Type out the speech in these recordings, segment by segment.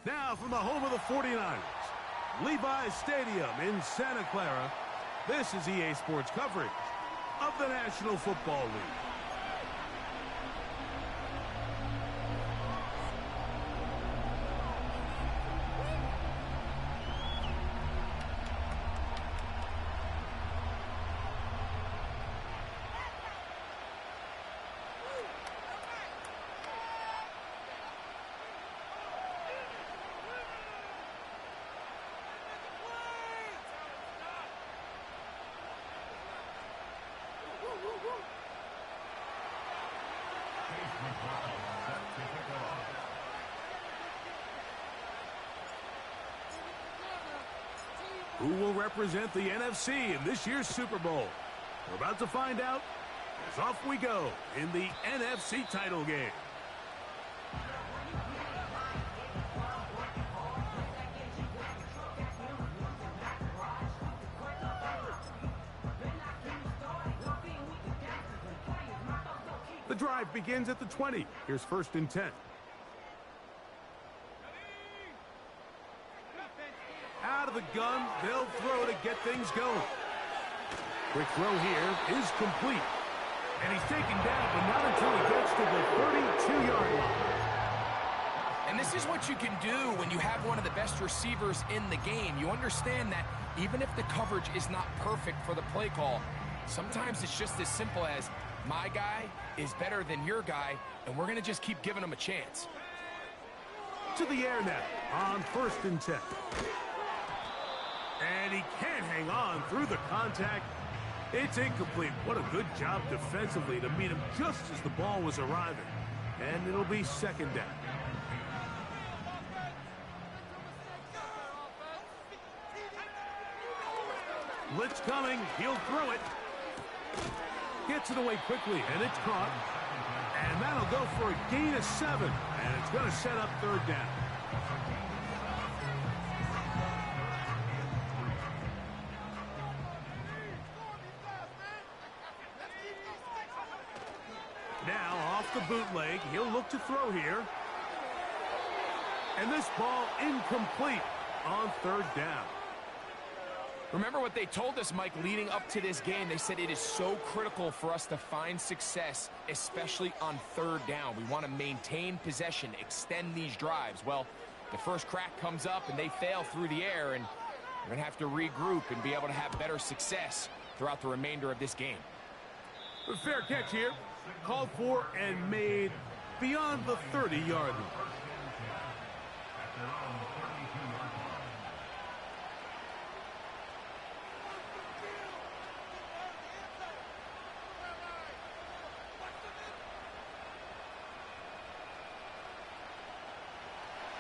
Now from the home of the 49ers, Levi's Stadium in Santa Clara, this is EA Sports coverage of the National Football League. Who will represent the NFC in this year's Super Bowl? We're about to find out as off we go in the NFC title game. The drive begins at the 20. Here's 1st and 10. Out of the gun, they'll throw to get things going. Quick throw here is complete. And he's taken down, but not until he gets to the 32-yard line. And this is what you can do when you have one of the best receivers in the game. You understand that even if the coverage is not perfect for the play call, sometimes it's just as simple as, my guy is better than your guy, and we're going to just keep giving him a chance. To the air now on 1st and 10. And he can't hang on through the contact. It's incomplete. What a good job defensively to meet him just as the ball was arriving. And it'll be 2nd down. Blitz coming. He'll throw it. Gets it away quickly, and it's caught. And that'll go for a gain of 7. And it's going to set up 3rd down. Now off the bootleg, he'll look to throw here. And this ball incomplete on 3rd down. Remember what they told us, Mike, leading up to this game. They said it is so critical for us to find success, especially on 3rd down. We want to maintain possession, extend these drives. Well, the first crack comes up and they fail through the air, and we're going to have to regroup and be able to have better success throughout the remainder of this game. A fair catch here. Called for and made beyond the 30-yard line.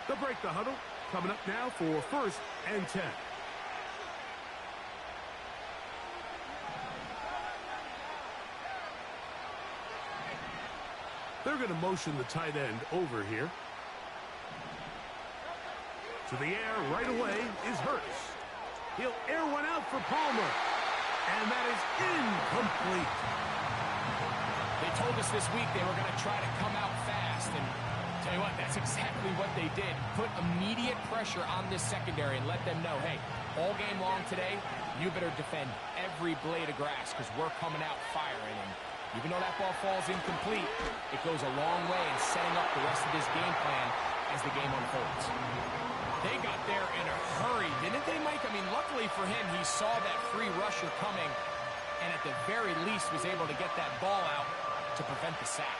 They'll break the huddle. Coming up now for 1st and 10. They're going to motion the tight end over here. To the air right away is Hurts. He'll air one out for Palmer. And that is incomplete. They told us this week they were going to try to come out fast, and tell you what, that's exactly what they did. Put immediate pressure on this secondary and let them know, hey, all game long today, you better defend every blade of grass because we're coming out firing. And even though that ball falls incomplete, it goes a long way in setting up the rest of this game plan as the game unfolds. They got there in a hurry, didn't they, Mike? I mean, luckily for him, he saw that free rusher coming and at the very least was able to get that ball out to prevent the sack.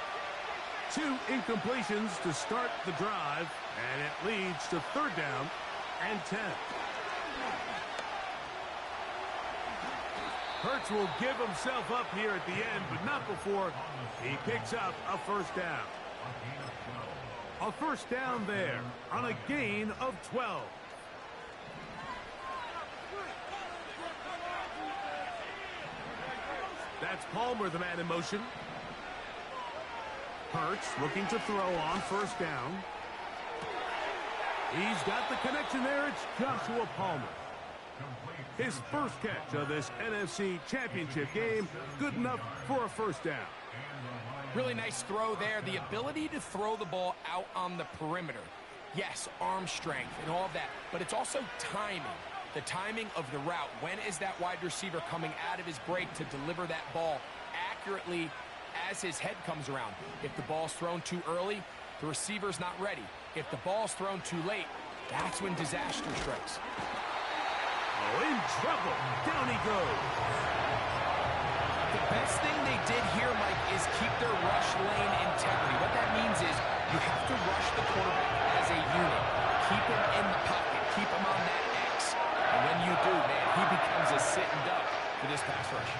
2 incompletions to start the drive, and it leads to 3rd down and 10. Hurts will give himself up here at the end, but not before he picks up a 1st down. A 1st down there on a gain of 12. That's Palmer, the man in motion. Hurts looking to throw on 1st down. He's got the connection there. It's Joshua Palmer. His first catch of this NFC Championship game, good enough for a 1st down. Really nice throw there. The ability to throw the ball out on the perimeter Yes, arm strength and all of that, but it's also timing. The timing of the route. When is that wide receiver coming out of his break to deliver that ball accurately as his head comes around? If the ball's thrown too early, the receiver's not ready. If the ball's thrown too late, that's when disaster strikes. Oh, in trouble. Down he goes. The best thing they did here, Mike, is keep their rush lane integrity. What that means is you have to rush the quarterback as a unit. Keep him in the pocket. Keep him on that X. And when you do, man, he becomes a sitting duck for this pass rush.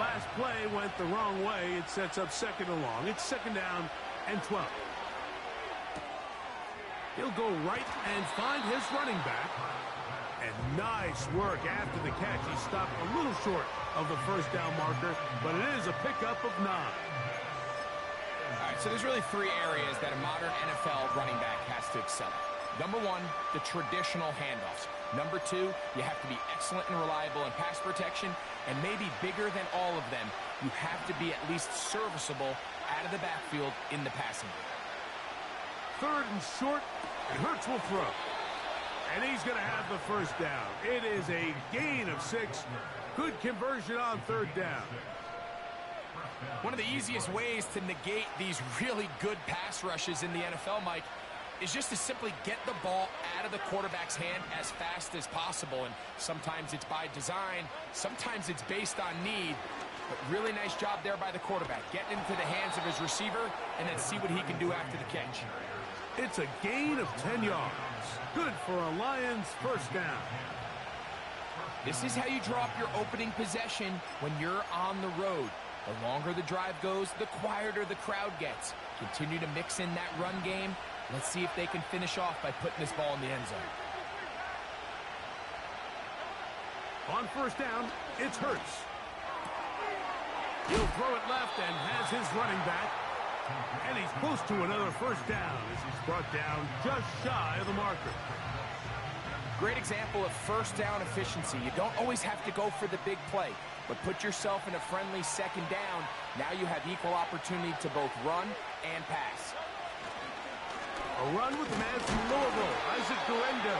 Last play went the wrong way. It sets up second and long. It's second down and 12. He'll go right and find his running back. And nice work after the catch. He stopped a little short of the first down marker, but it is a pickup of 9. All right, so there's really 3 areas that a modern NFL running back has to excel at. Number 1, the traditional handoffs. Number 2, you have to be excellent and reliable in pass protection, and maybe bigger than all of them, you have to be at least serviceable out of the backfield in the passing game. Third and short, and Hurts will throw. And he's going to have the first down. It is a gain of 6. Good conversion on third down. One of the easiest ways to negate these really good pass rushes in the NFL, Mike, is just to simply get the ball out of the quarterback's hand as fast as possible. And sometimes it's by design, sometimes it's based on need. But really nice job there by the quarterback, getting into the hands of his receiver and then see what he can do after the catch. It's a gain of 10 yards. Good for a Lions first down. This is how you draw up your opening possession when you're on the road. The longer the drive goes, the quieter the crowd gets. Continue to mix in that run game. Let's see if they can finish off by putting this ball in the end zone. On first down, it's Hurts. He'll throw it left and has his running back. And he's close to another first down as he's brought down just shy of the marker. Great example of first down efficiency. You don't always have to go for the big play, but put yourself in a friendly second down. Now you have equal opportunity to both run and pass. A run with the man from Louisville, Isaac Durenda.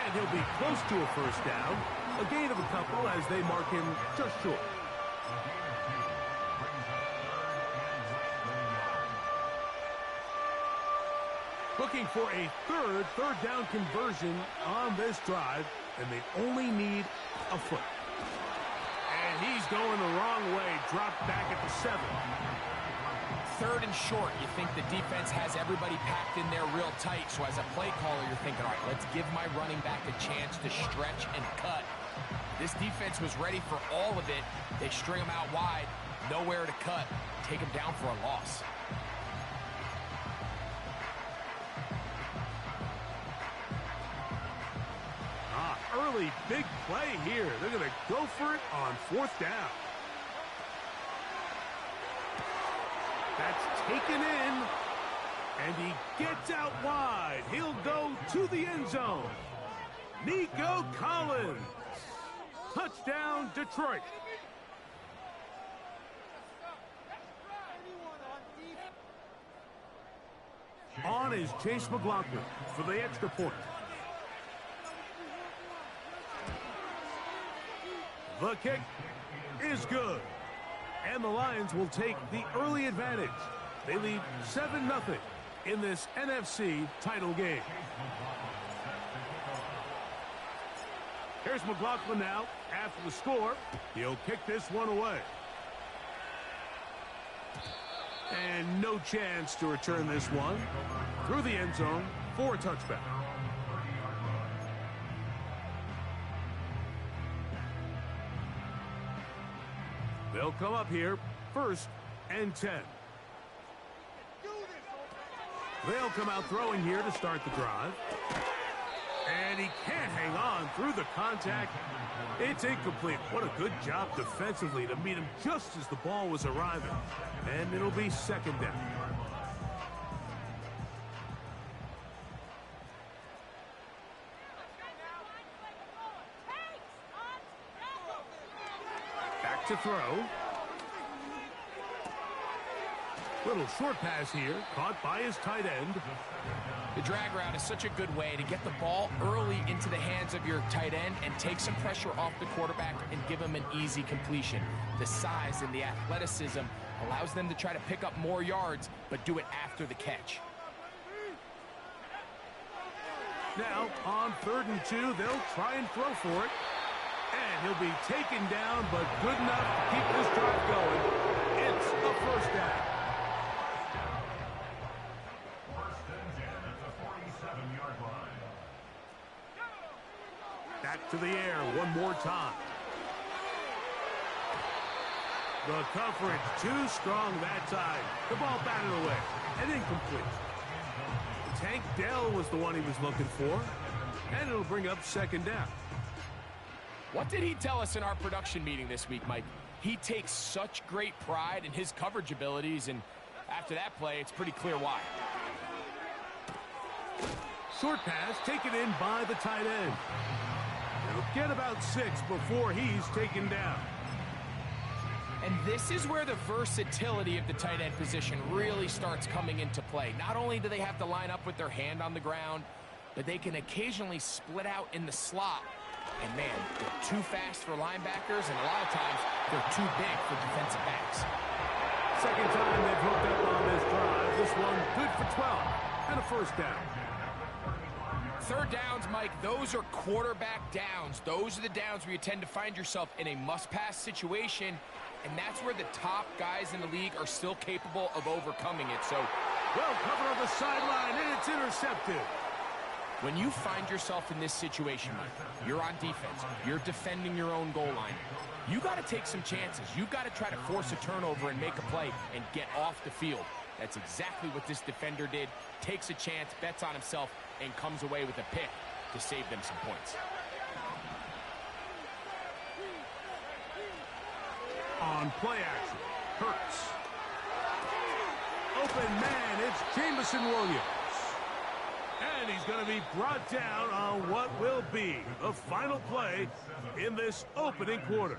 And he'll be close to a first down. A gain of a couple as they mark him just short. Looking for a third down conversion on this drive, and they only need a foot. And he's going the wrong way, dropped back at the 7. Third and short, you think the defense has everybody packed in there real tight, so as a play caller, you're thinking, all right, let's give my running back a chance to stretch and cut. This defense was ready for all of it. They string him out wide, nowhere to cut, take him down for a loss. Early big play here. They're going to go for it on fourth down. That's taken in, and he gets out wide. He'll go to the end zone. Nico Collins. Touchdown, Detroit. On is Chase McLaughlin for the extra point. The kick is good. And the Lions will take the early advantage. They lead 7-0 in this NFC title game. Here's McLaughlin now after the score. He'll kick this one away. And no chance to return this one through the end zone for a touchback. They'll come up here, 1st and 10. They'll come out throwing here to start the drive. And he can't hang on through the contact. It's incomplete. What a good job defensively to meet him just as the ball was arriving. And it'll be 2nd down. To throw. Little short pass here, caught by his tight end. The drag route is such a good way to get the ball early into the hands of your tight end and take some pressure off the quarterback and give him an easy completion. The size and the athleticism allows them to try to pick up more yards, but do it after the catch. Now, on 3rd and 2, they'll try and throw for it. And he'll be taken down, but good enough to keep this drive going. It's a first down. Back to the air one more time. The coverage too strong that time. The ball batted away and incomplete. Tank Dell was the one he was looking for, and it'll bring up 2nd down. What did he tell us in our production meeting this week, Mike? He takes such great pride in his coverage abilities, and after that play, it's pretty clear why. Short pass taken in by the tight end. He'll get about 6 before he's taken down. And this is where the versatility of the tight end position really starts coming into play. Not only do they have to line up with their hand on the ground, but they can occasionally split out in the slot. And man, they're too fast for linebackers, and a lot of times they're too big for defensive backs. Second time they've hooked up on this drive. This one good for 12 and a first down. 3rd downs, Mike, those are quarterback downs. Those are the downs where you tend to find yourself in a must-pass situation, and that's where the top guys in the league are still capable of overcoming it. So, well covered on the sideline, and it's intercepted. When you find yourself in this situation, Mike, you're on defense, you're defending your own goal line, you got to take some chances. You got to try to force a turnover and make a play and get off the field. That's exactly what this defender did. Takes a chance, bets on himself, and comes away with a pick to save them some points. On play action, Hurts. Open man, it's Jamison Williams. And he's going to be brought down on what will be the final play in this opening quarter.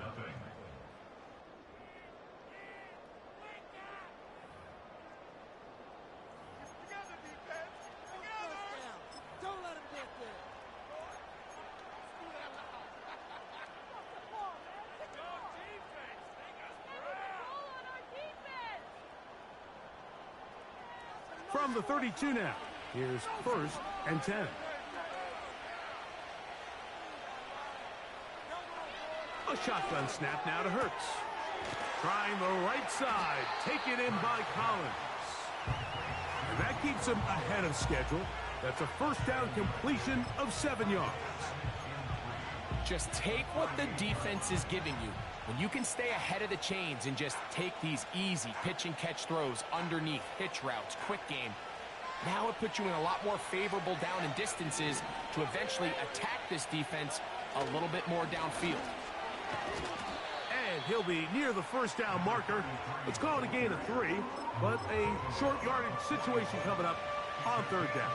From the 32 now, here's 1st and 10. A shotgun snap now to Hurts. Trying the right side, taken in by Collins. And that keeps him ahead of schedule. That's a first down completion of 7 yards. Just take what the defense is giving you. When you can stay ahead of the chains and just take these easy pitch and catch throws underneath, hitch routes, quick game, now it puts you in a lot more favorable down and distances to eventually attack this defense a little bit more downfield. And he'll be near the first down marker. Let's call it a gain of 3, but a short yardage situation coming up on 3rd down.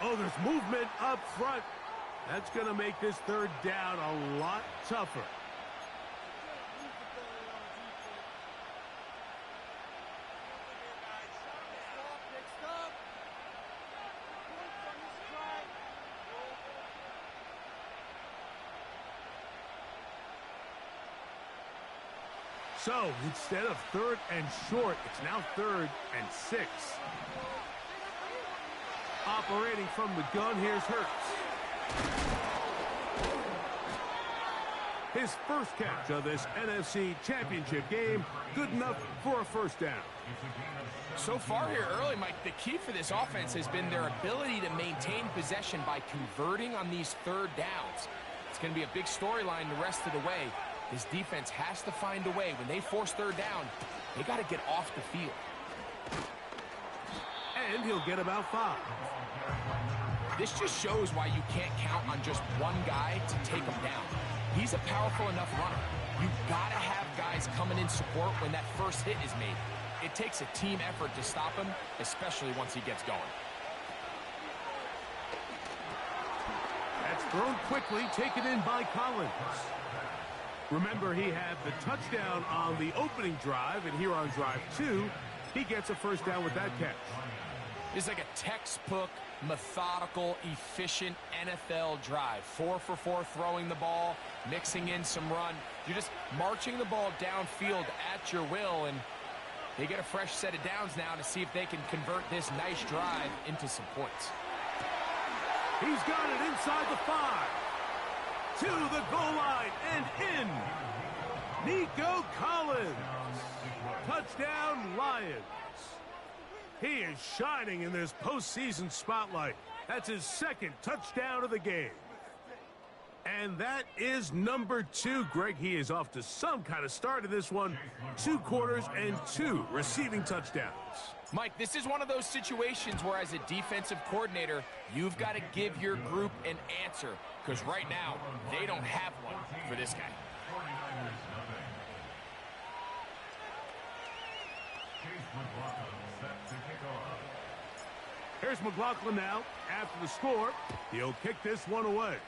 Oh, there's movement up front. That's going to make this 3rd down a lot tougher. So, instead of 3rd and short, it's now 3rd and 6. Operating from the gun, here's Hurts. His first catch of this NFC Championship game, good enough for a first down. So far here early, Mike, the key for this offense has been their ability to maintain possession by converting on these 3rd downs. It's going to be a big storyline the rest of the way. This defense has to find a way. When they force 3rd down, they got to get off the field. And he'll get about 5. This just shows why you can't count on just one guy to take him down. He's a powerful enough runner. You've got to have guys coming in support when that first hit is made. it takes a team effort to stop him, especially once he gets going. That's thrown quickly, taken in by Collins. Remember, he had the touchdown on the opening drive, and here on drive 2, he gets a first down with that catch. It's like a textbook, methodical, efficient NFL drive. 4 for 4 throwing the ball, mixing in some run. You're just marching the ball downfield at your will, and they get a fresh set of downs now to see if they can convert this nice drive into some points. He's got it inside the 5. To the goal line and in. Nico Collins. Touchdown, Lions. He is shining in this postseason spotlight. That's his second touchdown of the game. And that is number 2. Greg, he is off to some kind of start in this one. 2 quarters and 2 receiving touchdowns. Mike, this is one of those situations where as a defensive coordinator, you've got to give your group an answer, because right now, they don't have one for this guy. Here's McLaughlin now. After the score, he'll kick this one away.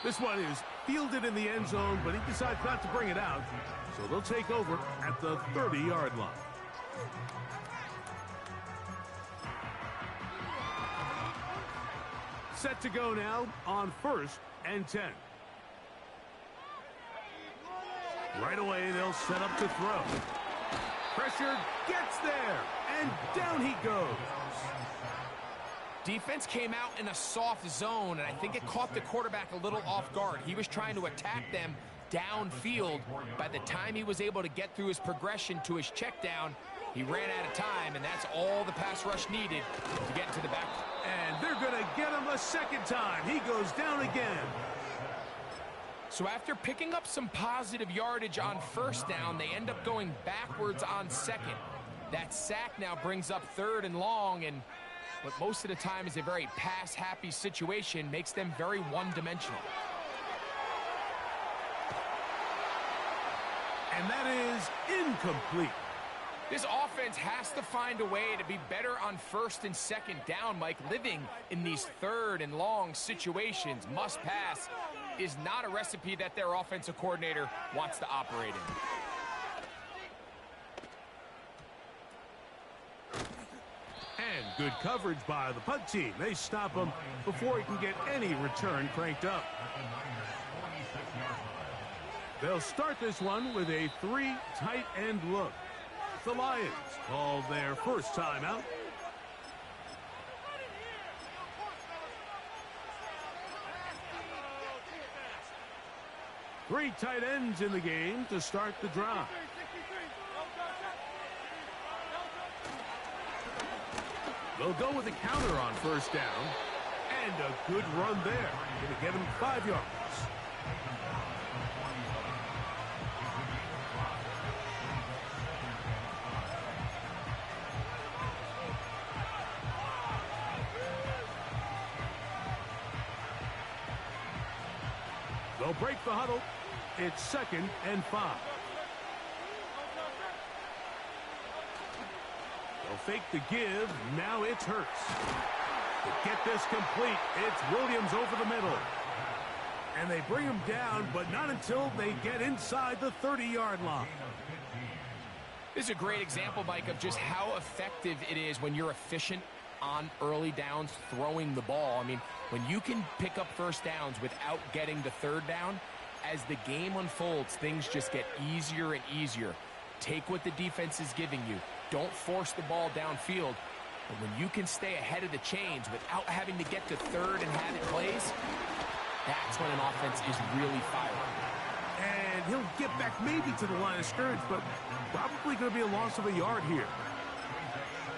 This one is fielded in the end zone, but he decides not to bring it out. So they'll take over at the 30-yard line. Set to go now on 1st and 10. Right away, they'll set up to throw. Pressure gets there, and down he goes. Defense came out in a soft zone, and I think it caught the quarterback a little off guard. He was trying to attack them downfield. By the time he was able to get through his progression to his check down, he ran out of time, and that's all the pass rush needed to get into the back. And they're going to get him a second time. He goes down again. So after picking up some positive yardage on 1st down, they end up going backwards on 2nd. That sack now brings up 3rd and long, and what most of the time is a very pass-happy situation makes them very one-dimensional. And that is incomplete. This offense has to find a way to be better on 1st and 2nd down, Mike. Living in these 3rd and long situations, must pass, is not a recipe that their offensive coordinator wants to operate in. And good coverage by the punt team. They stop him before he can get any return cranked up. They'll start this one with a 3 tight end look. The Lions call their first timeout. Three tight ends in the game to start the drive. They'll go with a counter on 1st down. And a good run there. Going to get him 5 yards. They'll break the huddle. It's 2nd and 5. They'll fake the give. Now it's Hurts. To get this complete, it's Williams over the middle. And they bring him down, but not until they get inside the 30-yard line. This is a great example, Mike, of just how effective it is when you're efficient on early downs throwing the ball. I mean, when you can pick up 1st downs without getting the 3rd down, as the game unfolds, things just get easier and easier. Take what the defense is giving you. Don't force the ball downfield. But when you can stay ahead of the chains without having to get to 3rd and have it plays, that's when an offense is really firing. And he'll get back maybe to the line of scrimmage, but probably going to be a loss of a yard here.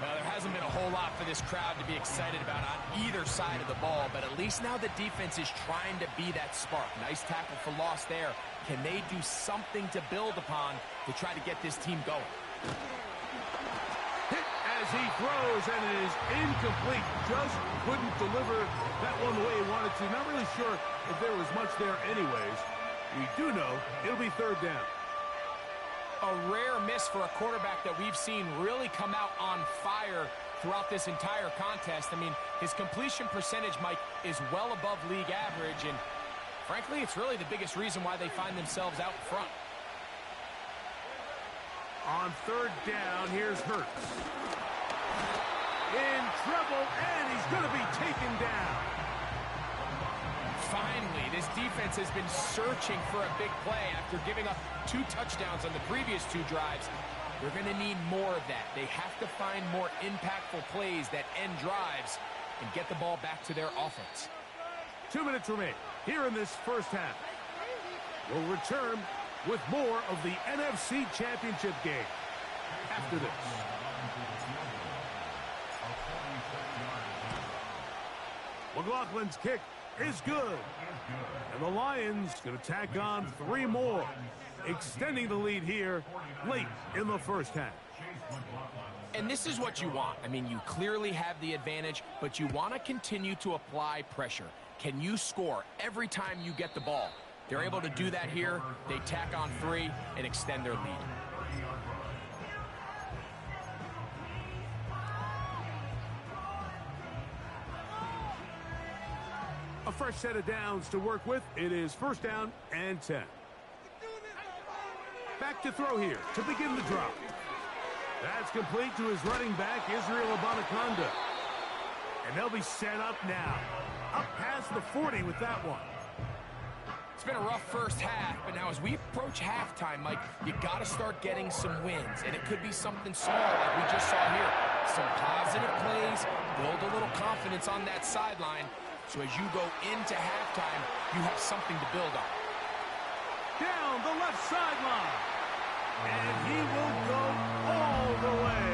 Well, there hasn't been a whole lot for this crowd to be excited about on either side of the ball, but at least now the defense is trying to be that spark. Nice tackle for loss there. Can they do something to build upon to try to get this team going? Hit as he throws, and it is incomplete. Just couldn't deliver that one the way he wanted to. Not really sure if there was much there anyways. We do know it'll be 3rd down. A rare miss for a quarterback that we've seen really come out on fire throughout this entire contest. I mean, his completion percentage, Mike, is well above league average, and frankly, it's really the biggest reason why they find themselves out front. On third down, here's Hurts. In trouble, and he's going to be taken down. Finally, this defense has been searching for a big play after giving up 2 touchdowns on the previous 2 drives. They're going to need more of that. They have to find more impactful plays that end drives and get the ball back to their offense. 2 minutes remain here in this first half. We'll return with more of the NFC Championship game after this. McLaughlin's kick is good. And the Lions going to tack on 3 more, extending the lead here late in the first half. And this is what you want. I mean, you clearly have the advantage, but you want to continue to apply pressure. Can you score every time you get the ball? They're able to do that here. They tack on 3 and extend their lead. A fresh set of downs to work with. It is first down and 10. Back to throw here to begin the drop. That's complete to his running back, Israel Abanikanda. And they'll be set up now. Up past the 40 with that one. It's been a rough first half, but now as we approach halftime, Mike, you got to start getting some wins. And it could be something small like we just saw here. Some positive plays, build a little confidence on that sideline. So as you go into halftime, you have something to build on. Down the left sideline. And he will go all the way.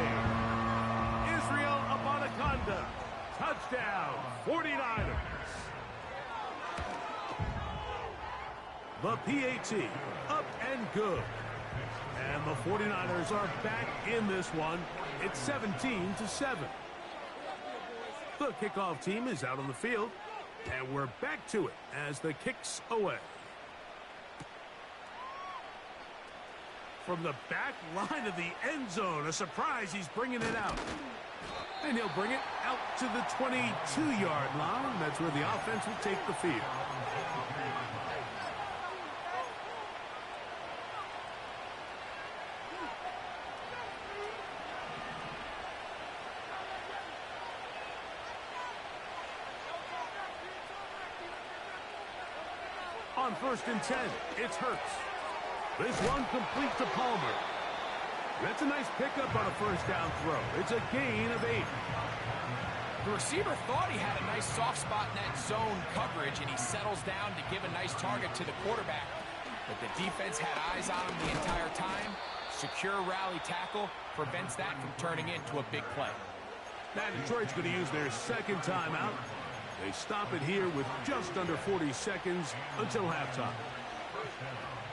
Israel Abanikanda. Touchdown, 49ers. The PAT, up and good. And the 49ers are back in this one. It's 17-7. The kickoff team is out on the field. And we're back to it as the kick's away. From the back line of the end zone, a surprise, he's bringing it out. And he'll bring it out to the 22-yard line. That's where the offense will take the field. On first and 10, it's Hurts. This one complete to Palmer. That's a nice pickup on a first down throw. It's a gain of 8. The receiver thought he had a nice soft spot in that zone coverage, and he settles down to give a nice target to the quarterback. But the defense had eyes on him the entire time. Secure rally tackle prevents that from turning into a big play. Now Detroit's going to use their second timeout. They stop it here with just under 40 seconds until halftime.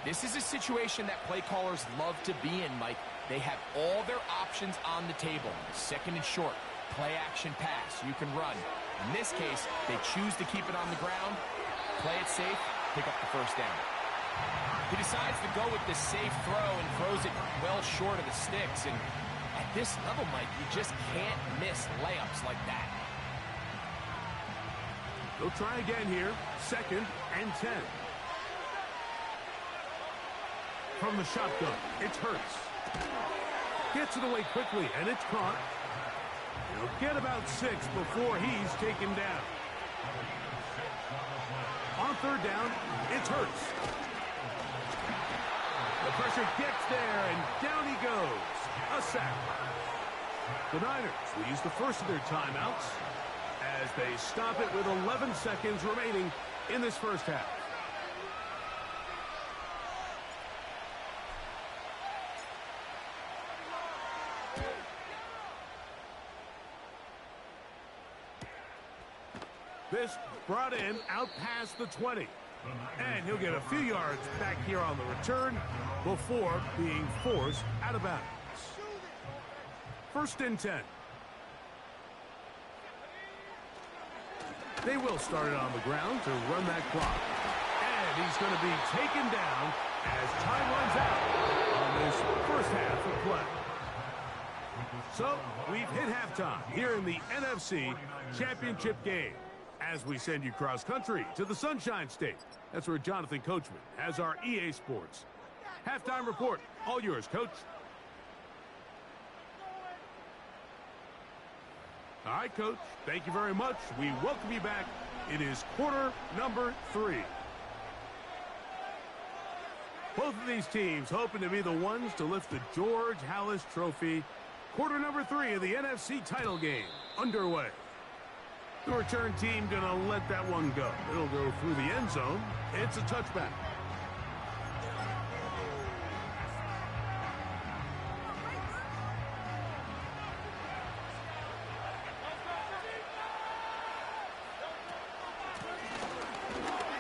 This is a situation that play callers love to be in, Mike. They have all their options on the table. Second and short, play action pass, you can run. In this case, they choose to keep it on the ground, play it safe, pick up the first down. He decides to go with the safe throw and throws it well short of the sticks. And at this level, Mike, you just can't miss layups like that. They'll try again here. Second and 10. From the shotgun, it's Hurts. Gets it away quickly, and it's caught. He'll get about 6 before he's taken down. On third down, it's Hurts. The pressure gets there, and down he goes. A sack. The Niners will use the first of their timeouts as they stop it with 11 seconds remaining in this first half. This brought in out past the 20. And he'll get a few yards back here on the return before being forced out of bounds. First and 10. They will start it on the ground to run that clock. And he's going to be taken down as time runs out on this first half of play. So, we've hit halftime here in the NFC Championship game as we send you cross-country to the Sunshine State. That's where Jonathan Coachman has our EA Sports halftime report. All yours, Coach. All right, Coach. Thank you very much. We welcome you back. It is quarter number 3. Both of these teams hoping to be the ones to lift the George Halas Trophy. Quarter number 3 of the NFC title game underway. The return team going to let that one go. It'll go through the end zone. It's a touchback.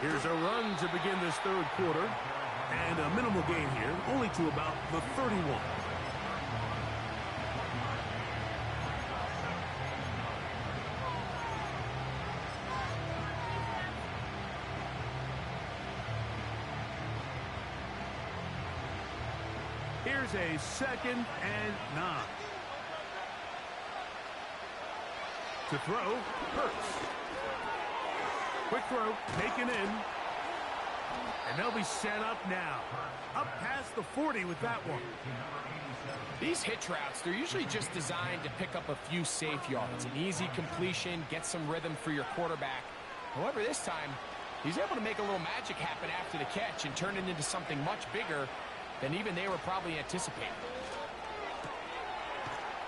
Here's a run to begin this third quarter. And a minimal gain here, only to about the 31. Here's a 2nd and 9. To throw, Hurts. Quick throw, taken in. And they'll be set up now. Up past the 40 with that one. These hitch routes, they're usually just designed to pick up a few safe yards. An easy completion, get some rhythm for your quarterback. However, this time, he's able to make a little magic happen after the catch and turn it into something much bigger than even they were probably anticipating.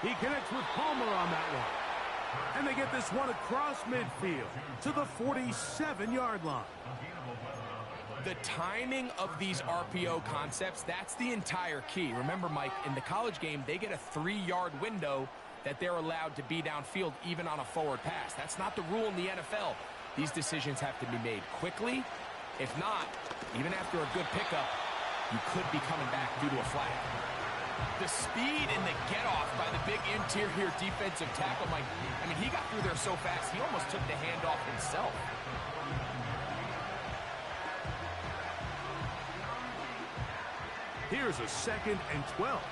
He connects with Palmer on that one. And they get this one across midfield to the 47-yard line. The timing of these RPO concepts, that's the entire key. Remember, Mike, in the college game, they get a 3-yard window that they're allowed to be downfield even on a forward pass. That's not the rule in the NFL. These decisions have to be made quickly. If not, even after a good pickup, you could be coming back due to a flag. The speed and the get-off by the big interior defensive tackle, Mike, I mean, he got through there so fast, he almost took the handoff himself. Here's a 2nd and 12.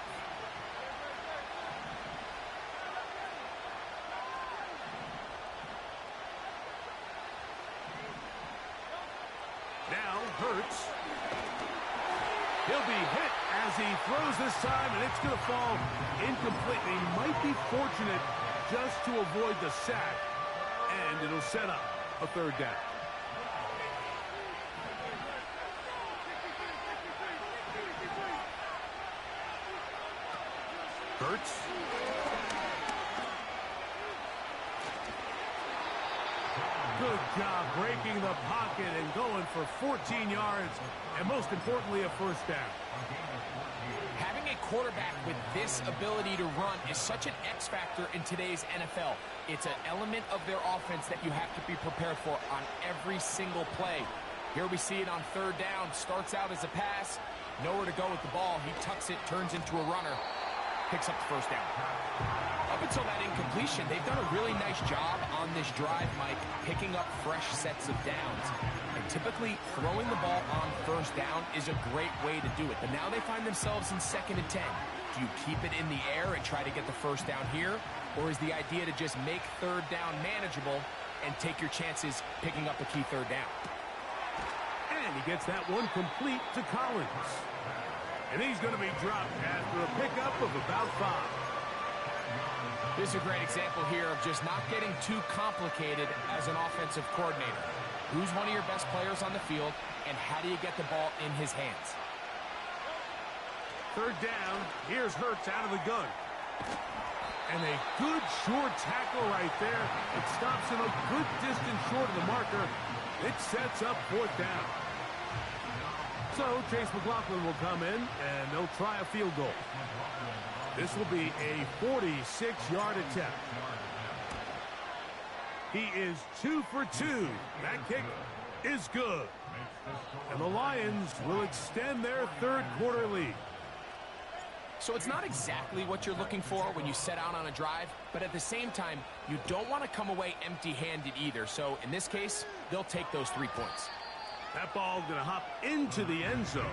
Now Hurts. He'll be hit as he throws this time, and it's going to fall incomplete. He might be fortunate just to avoid the sack, and it'll set up a 3rd down. Hurts. Good job breaking the pocket and going for 14 yards, and most importantly, a 1st down. Having a quarterback with this ability to run is such an X factor in today's NFL. It's an element of their offense that you have to be prepared for on every single play. Here we see it on 3rd down. Starts out as a pass. Nowhere to go with the ball. He tucks it, turns into a runner. Picks up the 1st down. Up until that incompletion, they've done a really nice job on this drive, Mike, picking up fresh sets of downs. And typically, throwing the ball on 1st down is a great way to do it. But now they find themselves in 2nd and 10. Do you keep it in the air and try to get the 1st down here? Or is the idea to just make 3rd down manageable and take your chances picking up a key 3rd down? And he gets that one complete to Collins. And he's going to be dropped after a pickup of about 5. This is a great example here of just not getting too complicated as an offensive coordinator. Who's one of your best players on the field, and how do you get the ball in his hands? 3rd down. Here's Hurts out of the gun. And a good short tackle right there. It stops him a good distance short of the marker. It sets up 4th down. So Chase McLaughlin will come in, and they'll try a field goal. This will be a 46-yard attempt. He is 2 for 2. That kick is good. And the Lions will extend their 3rd quarter lead. So it's not exactly what you're looking for when you set out on a drive, but at the same time, you don't want to come away empty-handed either. So in this case, they'll take those 3 points. That ball going to hop into the end zone.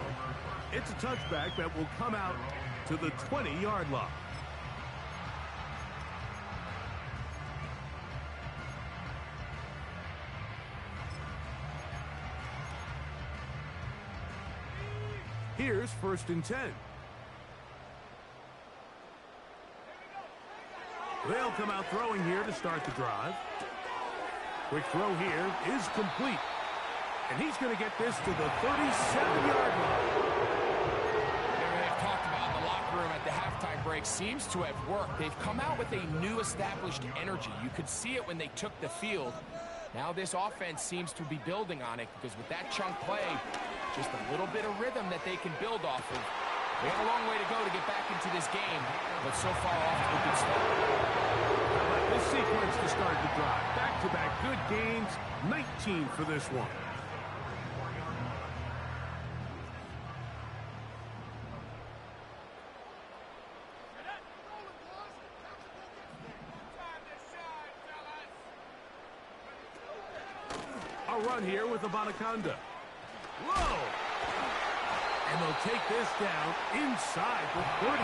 It's a touchback that will come out to the 20-yard line. Here's 1st and 10. They'll come out throwing here to start the drive. Quick throw here is complete. And he's going to get this to the 37-yard line. They've talked about in the locker room at the halftime break seems to have worked. They've come out with a new established energy. You could see it when they took the field. Now this offense seems to be building on it because with that chunk play, just a little bit of rhythm that they can build off of. They have a long way to go to get back into this game, but so far off to a good start. How about this sequence to start the drive? Back-to-back good gains, 19 for this one. A run here with Abanaconda. Whoa! And they'll take this down inside the 45.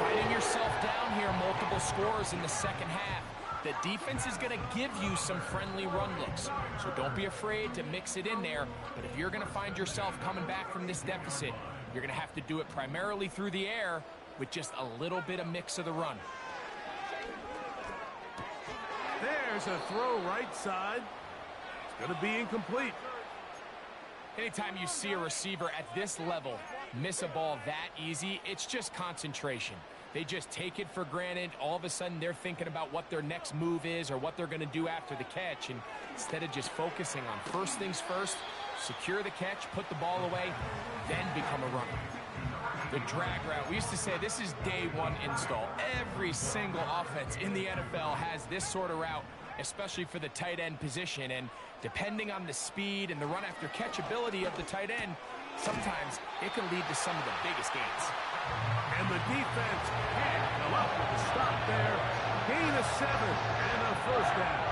Finding yourself down here, multiple scores in the second half. The defense is going to give you some friendly run looks, so don't be afraid to mix it in there. But if you're going to find yourself coming back from this deficit, you're going to have to do it primarily through the air with just a little bit of mix of the run. There's a throw right side. It's going to be incomplete. Anytime you see a receiver at this level miss a ball that easy, it's just concentration. They just take it for granted. All of a sudden, they're thinking about what their next move is or what they're going to do after the catch. And instead of just focusing on first things first, secure the catch, put the ball away, then become a runner. The drag route, we used to say this is day one install. Every single offense in the NFL has this sort of route, especially for the tight end position. And depending on the speed and the run after catch ability of the tight end, sometimes it can lead to some of the biggest gains. And the defense can't come up with a stop there. Gain of 7 and a first down.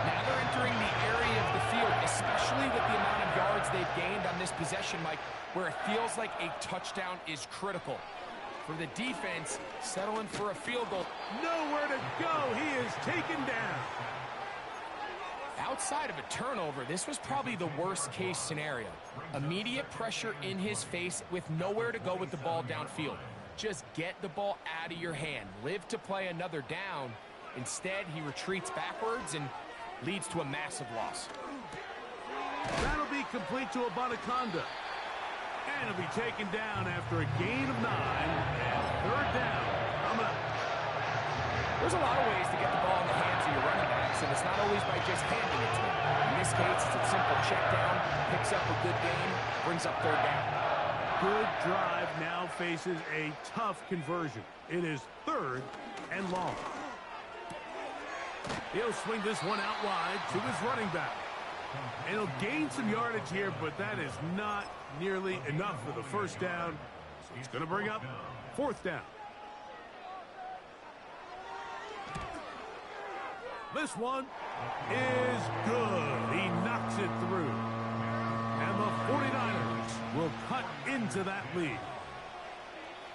Now they're entering the area of the field, especially with the amount of yards they've gained on this possession, Mike, where it feels like a touchdown is critical. For the defense, settling for a field goal. Nowhere to go. He is taken down. Outside of a turnover, this was probably the worst-case scenario. Immediate pressure in his face with nowhere to go with the ball downfield. Just get the ball out of your hand. Live to play another down. Instead, he retreats backwards and leads to a massive loss. That'll be complete to Abanaconda. And it'll be taken down after a gain of 9 and third down. Coming up. There's a lot of ways to get the ball in the hands of your running backs, and it's not always by just handing it to them. In this case, it's a simple check down, picks up a good gain, brings up third down. Good drive now faces a tough conversion. It is 3rd and long. He'll swing this one out wide to his running back. And he'll gain some yardage here, but that is not nearly enough for the first down. So he's going to bring up 4th down. This one is good. He knocks it through. And the 49ers will cut into that lead.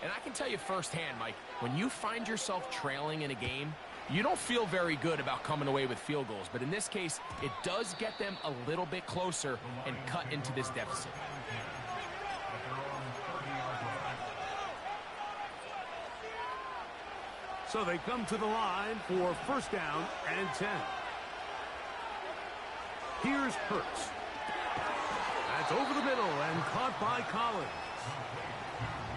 And I can tell you firsthand, Mike, when you find yourself trailing in a game, you don't feel very good about coming away with field goals. But in this case, it does get them a little bit closer and cut into this deficit. So they come to the line for first down and 10. Here's Hurts. That's over the middle and caught by Collins.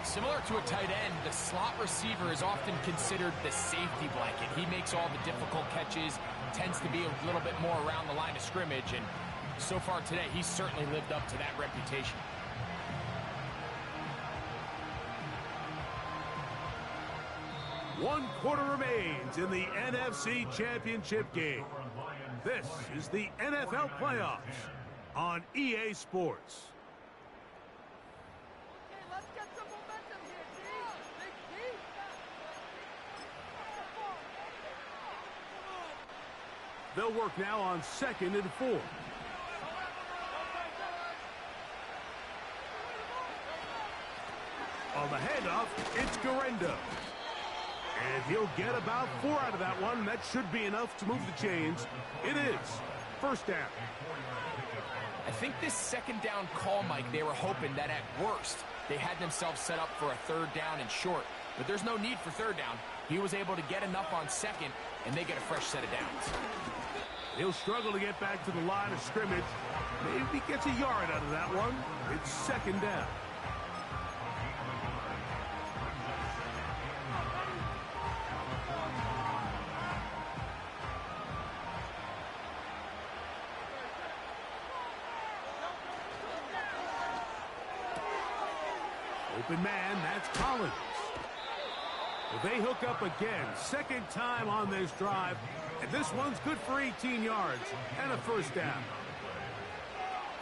Similar to a tight end, the slot receiver is often considered the safety blanket. He makes all the difficult catches, tends to be a little bit more around the line of scrimmage, and so far today, he's certainly lived up to that reputation. One quarter remains in the NFC Championship game. This is the NFL playoffs on EA Sports. Let's get some momentum here, D. Big D. They'll work now on 2nd and 4. On the handoff, it's Garendo. And he'll get about 4 out of that one. That should be enough to move the chains. It is. First down. I think this 2nd down call, Mike, they were hoping that at worst they had themselves set up for a 3rd down and short. But there's no need for 3rd down. He was able to get enough on 2nd, and they get a fresh set of downs. He'll struggle to get back to the line of scrimmage. Maybe gets a yard out of that one. It's 2nd down. Open man, that's Collins. Well, they hook up again. 2nd time on this drive. And this one's good for 18 yards and a first down.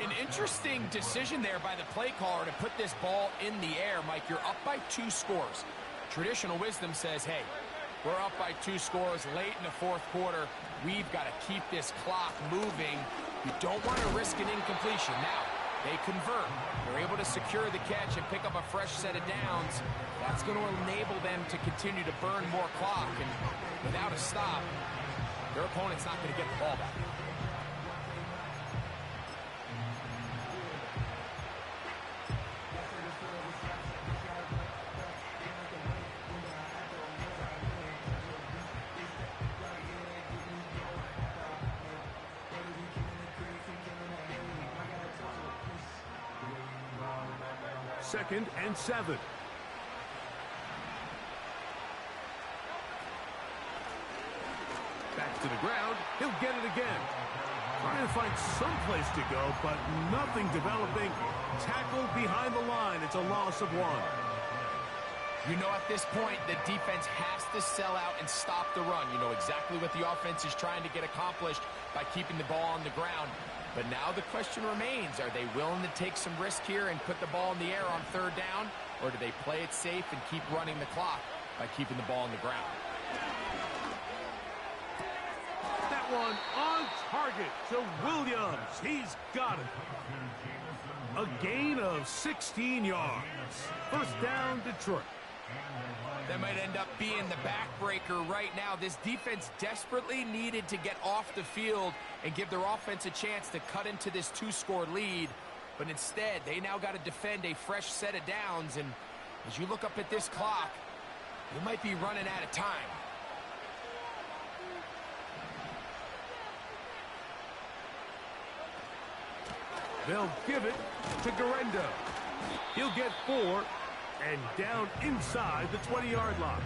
An interesting decision there by the play caller to put this ball in the air. Mike, you're up by 2 scores. Traditional wisdom says, hey, we're up by 2 scores late in the 4th quarter. We've got to keep this clock moving. You don't want to risk an incompletion. Now, they convert. They're able to secure the catch and pick up a fresh set of downs. That's going to enable them to continue to burn more clock. And without a stop, their opponent's not going to get the ball back. Second and 7. Back to the ground. He'll get it again. Trying to find some place to go, but nothing developing. Tackled behind the line. It's a loss of 1. You know, at this point, the defense has to sell out and stop the run. You know exactly what the offense is trying to get accomplished by keeping the ball on the ground. But now the question remains, are they willing to take some risk here and put the ball in the air on 3rd down? Or do they play it safe and keep running the clock by keeping the ball on the ground? That one on target to Williams. He's got it. A gain of 16 yards. First down, Detroit. That might end up being the backbreaker right now. This defense desperately needed to get off the field and give their offense a chance to cut into this 2-score lead. But instead, they now got to defend a fresh set of downs. And as you look up at this clock, you might be running out of time. They'll give it to Garendo. He'll get 4 and down inside the 20-yard line.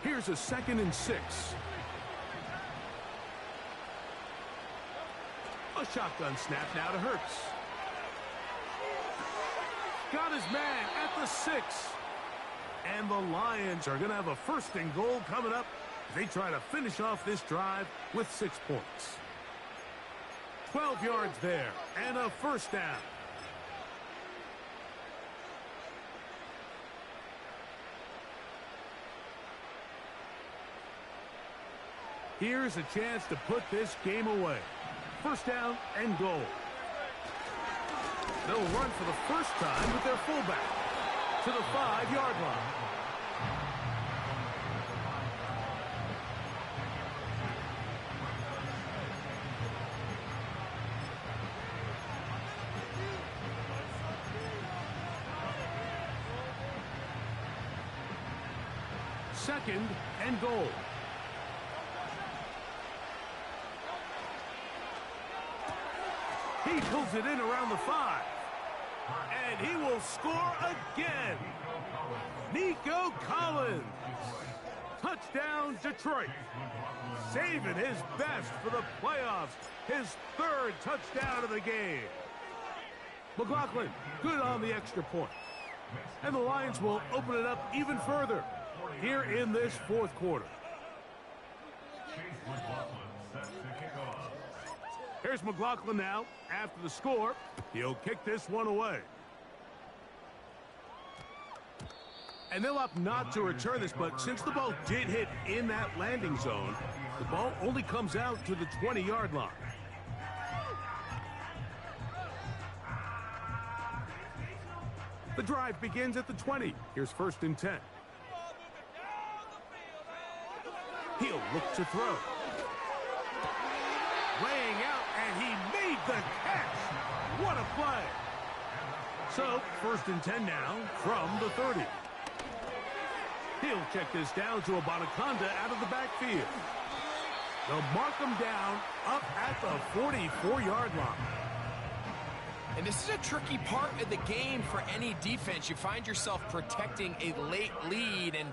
Here's a 2nd and 6. A shotgun snap now to Hurts. Got his man at the 6. And the Lions are going to have a 1st and goal coming up. They try to finish off this drive with 6 points. 12 yards there and a first down. Here's a chance to put this game away. First down and goal. They'll run for the first time with their fullback to the 5-yard line. Second and goal. He pulls it in around the 5. And he will score again. Nico Collins. Touchdown, Detroit. Saving his best for the playoffs. His 3rd touchdown of the game. McLaughlin, good on the extra point. And the Lions will open it up even further here in this fourth quarter. Here's McLaughlin now after the score. He'll kick this one away. And they'll opt not to return this, but since the ball did hit in that landing zone, the ball only comes out to the 20-yard line. The drive begins at the 20. Here's 1st and 10. He'll look to throw. Laying out, and he made the catch. What a play. So, 1st and 10 now from the 30. He'll check this down to Abanaconda out of the backfield. They'll mark him down up at the 44-yard line. And this is a tricky part of the game for any defense. You find yourself protecting a late lead, and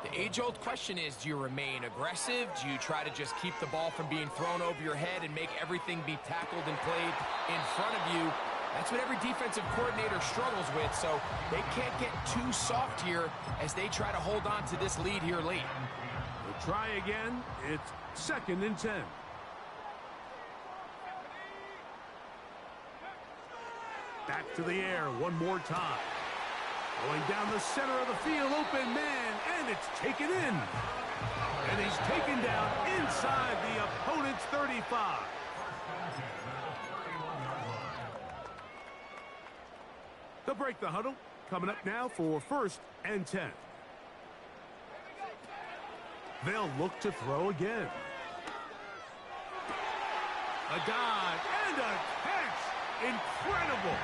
the age-old question is, do you remain aggressive? Do you try to just keep the ball from being thrown over your head and make everything be tackled and played in front of you? That's what every defensive coordinator struggles with, so they can't get too soft here as they try to hold on to this lead here late. We'll try again. It's 2nd and 10. Back to the air one more time. Going down the center of the field, open man, and it's taken in. And he's taken down inside the opponent's 35. They'll break the huddle. Coming up now for 1st and 10. They'll look to throw again. A dive and a catch. Incredible.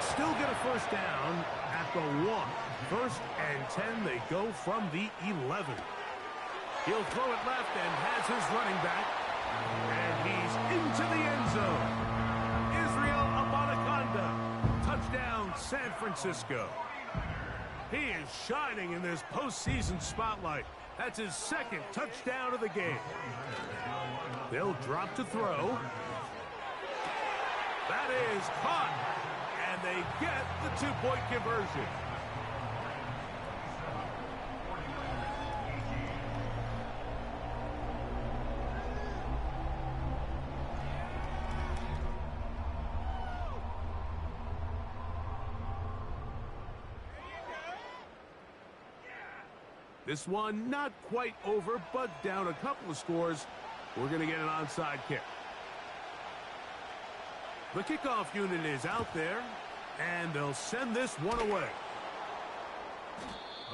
Still get a 1st down at the 1. 1st and 10. They go from the 11. He'll throw it left and has his running back. And he's into the end zone. Israel Abanaconda. Touchdown, San Francisco. He is shining in this postseason spotlight. That's his 2nd touchdown of the game. They'll drop to throw. That is caught. And they get the 2-point conversion. This one not quite over, but down a couple of scores. We're going to get an onside kick. The kickoff unit is out there, and they'll send this one away.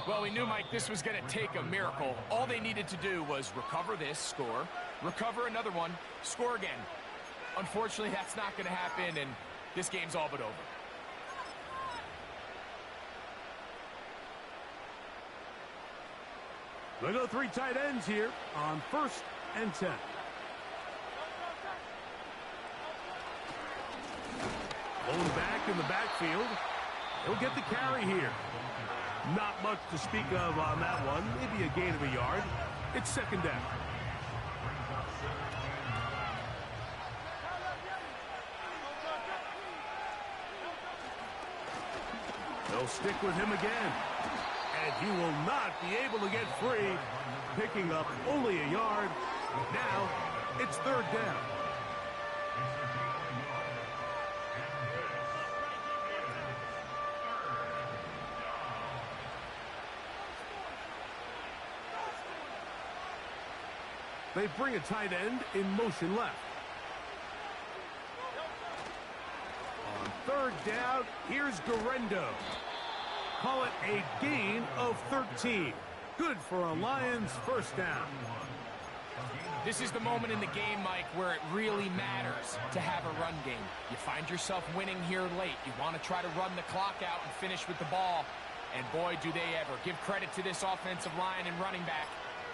Well, we knew, Mike, this was going to take a miracle. All they needed to do was recover this, score, recover another one, score again. Unfortunately, that's not going to happen, and this game's all but over. They go 3 tight ends here on 1st and 10. Blown back in the backfield. He'll get the carry here. Not much to speak of on that one. Maybe a gain of a yard. It's 2nd down. They'll stick with him again. And he will not be able to get free, picking up only a yard. Now, it's 3rd down. They bring a tight end in motion left. On 3rd down, here's Guerrero. Call it a gain of 13. Good for a Lions 1st down. This is the moment in the game, Mike, where it really matters to have a run game. You find yourself winning here late. You want to try to run the clock out and finish with the ball. And boy, do they ever. Give credit to this offensive line and running back.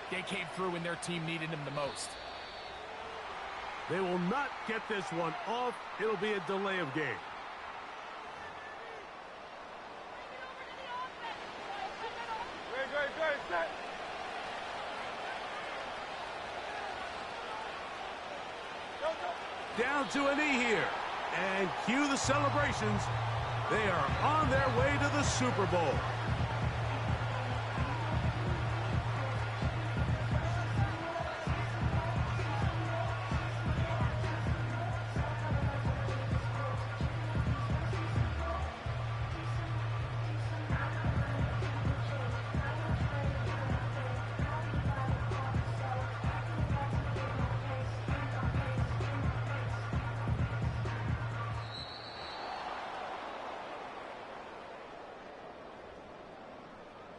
They came through when their team needed them the most. They will not get this one off. It'll be a delay of game. Down to a knee here. And cue the celebrations. They are on their way to the Super Bowl.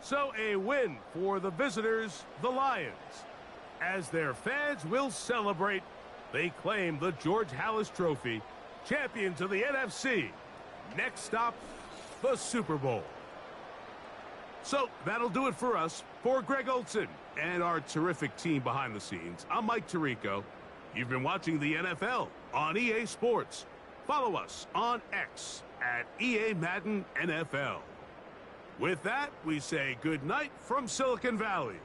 So a win for the visitors, the Lions. As their fans will celebrate, they claim the George Halas Trophy, champions of the NFC. Next stop, the Super Bowl. So that'll do it for us. For Greg Olson and our terrific team behind the scenes, I'm Mike Tirico. You've been watching the NFL on EA Sports. Follow us on X at EA Madden NFL. With that, we say good night from Silicon Valley.